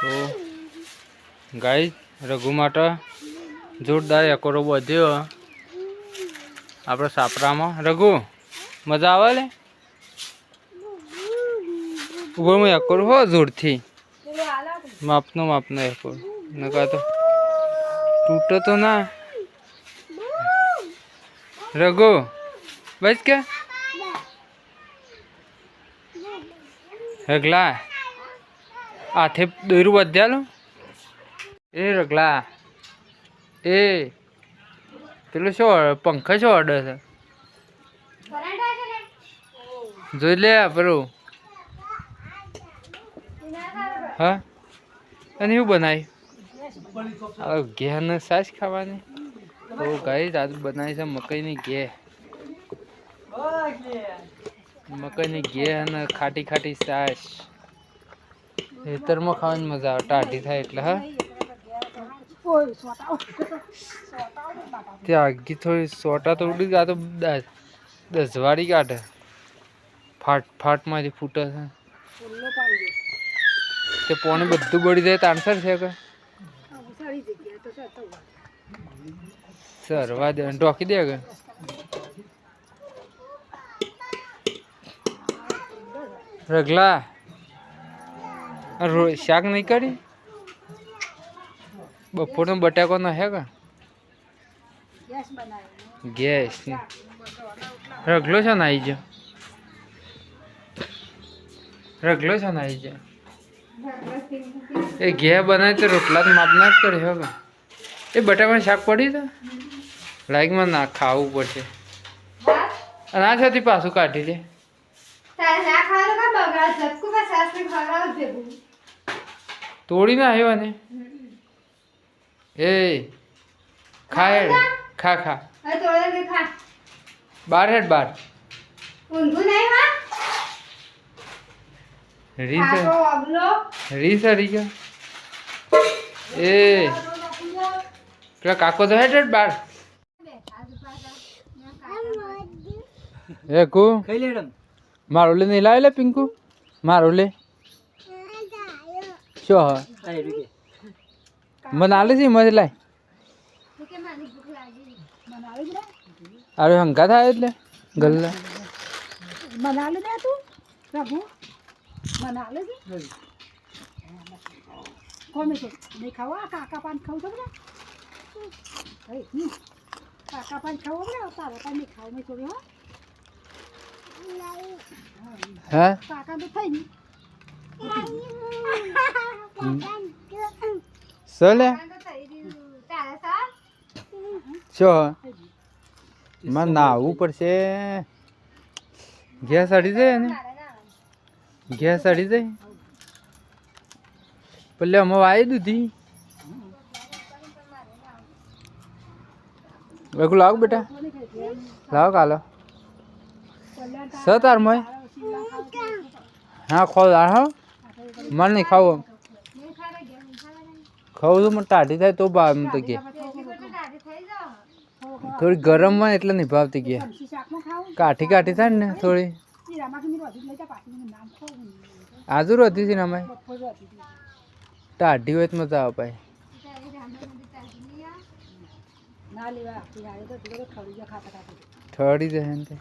તો ગાઈસ રઘુ માટે જોરદાર એકોરો બધ્યો આપણે સાપરામાં. રઘુ મજા આવે લે ઉભો હું એકોર હો જોરથી માપનો એકોર નકા તો તૂટે તો ના. રઘુ બસ કે રગલા હાથે દોરું બધ્યાલું એ રગલા એ પેલું શું પંખા શું અડે છે જોઈ લે પેલું. હા અને એવું બનાવ્યું ઘેર ને સાસ ખાવાની. તો ગાઈસ આજ બનાવી છે મકાઈની ઘે અને ખાટી ખાટી સાસ. ખેતરમાં ખાવાની મજા આવે ટાઢી થાય એટલે. હા ત્યાં આગી થોડી સોટા તો ઉડી ગયા તો દસવાડી કાઢે ફાટમાંથી ફૂટે છે તે પોણી બધું બળી જાય તાણસર છે કે સરવા દે ઢોકી દે કે રગલા શાક નહીં કરી બપોરનો બટાકો નો હે કે ગેસ રગલો છે ને આવી ગયો એ ઘે બનાવે તો રોટલા તો માપના જ કરે હવે. એ બટાકાનું શાક પડી તો લાઈકમાં ના ખાવું પડશે અને આ છેથી પાછું કાઢી લે. તોડીને આવ્યો ને એ ખા ખા બાર હેડ બાર રીસ હરી ગયો એ પેલા કાકો તો હેડ બાર એ કુ મારો લે નહીં લાવે લે પિંકુ મારો લે શું હ મને આલે છે મજ લાય અરે હંકા થાય એટલે ગલ્લા બના લે તું રઘુ બના લે કોને છે નહીં ખાવા કાકા પાન ખાવ છો બધા કાકા પાન ખાવ બધા તારા પાન નહીં ખાવ મેં થોડી હા કાકા તો થઈ ને સલે શું માં નાવું પડશે ગેસ અડી જાય ને ગેસ અડી જાય પેલે અમે વાવી દીધી વેકું લાવ બેટા લાવ કાલો સ તાર મય હા ખોલ હા મને નહીં ખાવું ખાવું છું મને ટાઢી થાય તો ભાવ એમ તો કે થોડી ગરમ હોય એટલે નહીં ભાવતી કે કાઠી કાઠી થાય ને થોડી આજુ હતી છે ને અમે ટાઢી હોય તો મજા આવે ભાઈ ઠરી જાય